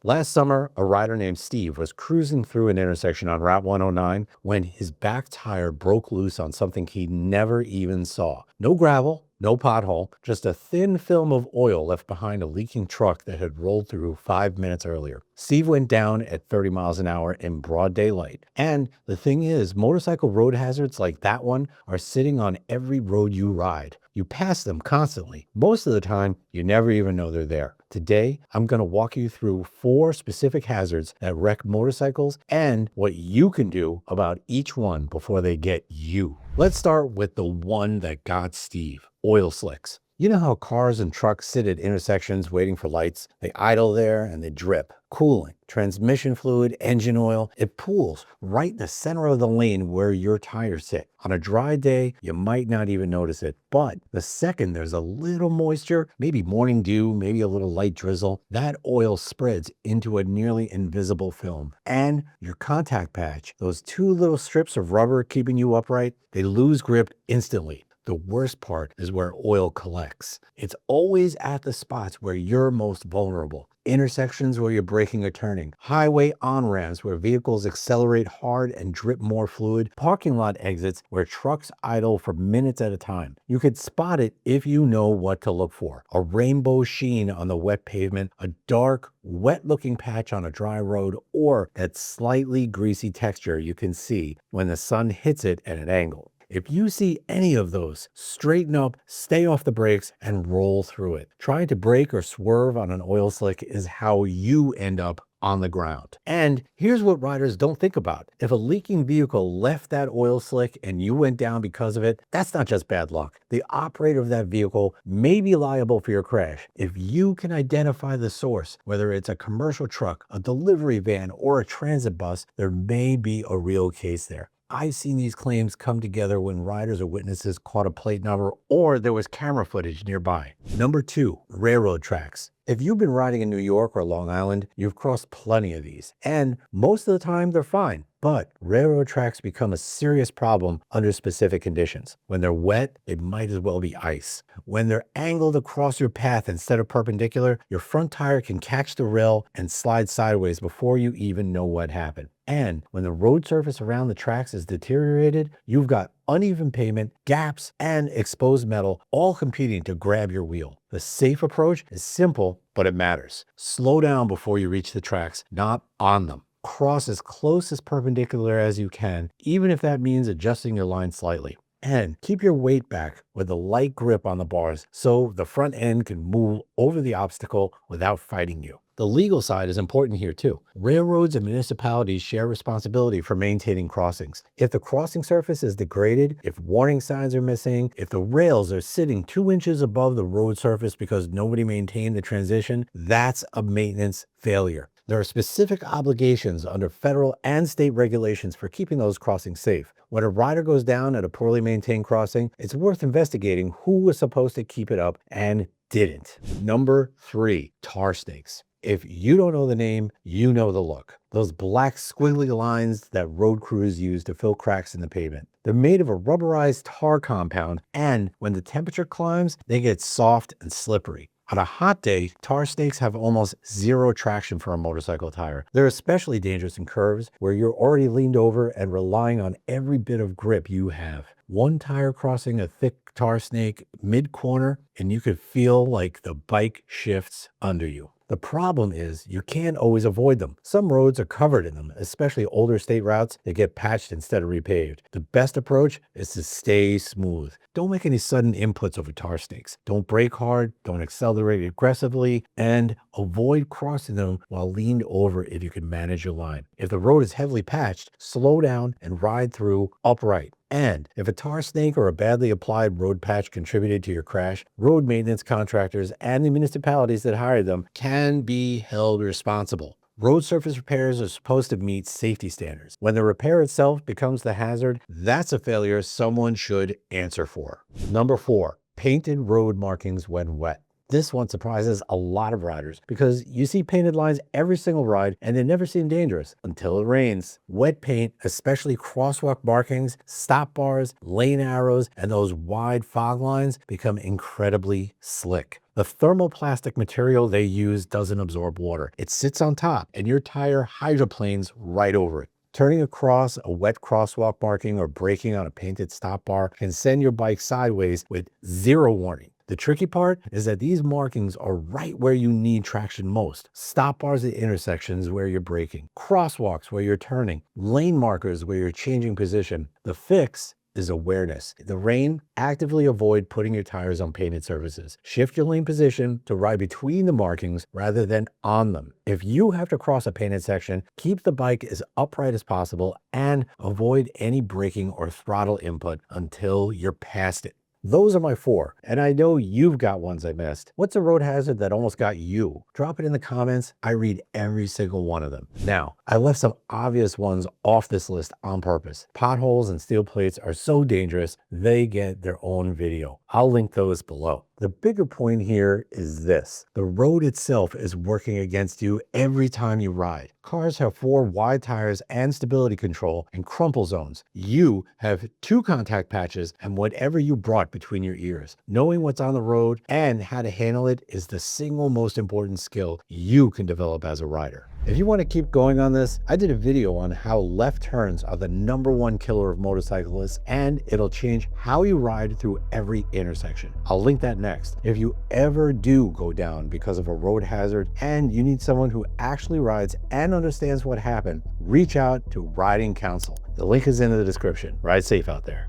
Last summer, a rider named Steve was cruising through an intersection on Route 109 when his back tire broke loose on something he never even saw. No gravel, no pothole, just a thin film of oil left behind a leaking truck that had rolled through 5 minutes earlier. Steve went down at 30 miles an hour in broad daylight. And the thing is, motorcycle road hazards like that one are sitting on every road you ride. You pass them constantly. Most of the time, you never even know they're there. Today, I'm going to walk you through 4 specific hazards that wreck motorcycles and what you can do about each one before they get you. Let's start with the one that got Steve: oil slicks. You know how cars and trucks sit at intersections waiting for lights? They idle there and they drip. Cooling, transmission fluid, engine oil, it pools right in the center of the lane where your tires sit. On a dry day, you might not even notice it, but the second there's a little moisture, maybe morning dew, maybe a little light drizzle, that oil spreads into a nearly invisible film. And your contact patch, those 2 little strips of rubber keeping you upright, they lose grip instantly. The worst part is where oil collects. It's always at the spots where you're most vulnerable. Intersections where you're braking or turning, highway on-ramps where vehicles accelerate hard and drip more fluid, parking lot exits where trucks idle for minutes at a time. You could spot it if you know what to look for. A rainbow sheen on the wet pavement, a dark, wet-looking patch on a dry road, or that slightly greasy texture you can see when the sun hits it at an angle. If you see any of those, straighten up, stay off the brakes, and roll through it. Trying to brake or swerve on an oil slick is how you end up on the ground. And here's what riders don't think about. If a leaking vehicle left that oil slick and you went down because of it, that's not just bad luck. The operator of that vehicle may be liable for your crash. If you can identify the source, whether it's a commercial truck, a delivery van, or a transit bus, there may be a real case there. I've seen these claims come together when riders or witnesses caught a plate number or there was camera footage nearby. Number 2, railroad tracks. If you've been riding in New York or Long Island, you've crossed plenty of these. And most of the time they're fine. But railroad tracks become a serious problem under specific conditions. When they're wet, they might as well be ice. When they're angled across your path instead of perpendicular, your front tire can catch the rail and slide sideways before you even know what happened. And when the road surface around the tracks is deteriorated, you've got uneven pavement, gaps, and exposed metal all competing to grab your wheel. The safe approach is simple, but it matters. Slow down before you reach the tracks, not on them. Cross as close as perpendicular as you can, even if that means adjusting your line slightly. And keep your weight back with a light grip on the bars so the front end can move over the obstacle without fighting you. The legal side is important here too. Railroads and municipalities share responsibility for maintaining crossings. If the crossing surface is degraded, if warning signs are missing, if the rails are sitting 2 inches above the road surface because nobody maintained the transition, that's a maintenance failure. There are specific obligations under federal and state regulations for keeping those crossings safe. When a rider goes down at a poorly maintained crossing, it's worth investigating who was supposed to keep it up and didn't. Number 3, tar snakes. If you don't know the name, you know the look. Those black squiggly lines that road crews use to fill cracks in the pavement. They're made of a rubberized tar compound, and when the temperature climbs, they get soft and slippery. On a hot day, tar snakes have almost zero traction for a motorcycle tire. They're especially dangerous in curves where you're already leaned over and relying on every bit of grip you have. One tire crossing a thick tar snake mid-corner, and you could feel like the bike shifts under you. The problem is you can't always avoid them. Some roads are covered in them, especially older state routes that get patched instead of repaved. The best approach is to stay smooth. Don't make any sudden inputs over tar snakes. Don't brake hard, don't accelerate aggressively, and avoid crossing them while leaned over if you can manage your line. If the road is heavily patched, slow down and ride through upright. And if a tar snake or a badly applied road patch contributed to your crash, road maintenance contractors and the municipalities that hired them can be held responsible. Road surface repairs are supposed to meet safety standards. When the repair itself becomes the hazard, that's a failure someone should answer for. Number 4, painted road markings when wet. This one surprises a lot of riders because you see painted lines every single ride and they never seem dangerous until it rains. Wet paint, especially crosswalk markings, stop bars, lane arrows, and those wide fog lines become incredibly slick. The thermoplastic material they use doesn't absorb water. It sits on top, and your tire hydroplanes right over it. Turning across a wet crosswalk marking or braking on a painted stop bar can send your bike sideways with zero warning. The tricky part is that these markings are right where you need traction most. Stop bars at intersections where you're braking, crosswalks where you're turning, lane markers where you're changing position. The fix is awareness. In the rain, actively avoid putting your tires on painted surfaces. Shift your lane position to ride between the markings rather than on them. If you have to cross a painted section, keep the bike as upright as possible and avoid any braking or throttle input until you're past it. Those are my 4, and I know you've got ones I missed. What's a road hazard that almost got you? Drop it in the comments. I read every single one of them. Now, I left some obvious ones off this list on purpose. Potholes and steel plates are so dangerous, they get their own video. I'll link those below. The bigger point here is this: the road itself is working against you every time you ride. Cars have 4 wide tires and stability control and crumple zones. You have 2 contact patches and whatever you brought between your ears. Knowing what's on the road and how to handle it is the single most important skill you can develop as a rider. If you want to keep going on this, I did a video on how left turns are the #1 killer of motorcyclists, and it'll change how you ride through every intersection. I'll link that next. If you ever do go down because of a road hazard and you need someone who actually rides and understands what happened, reach out to Riding Counsel. The link is in the description. Ride safe out there.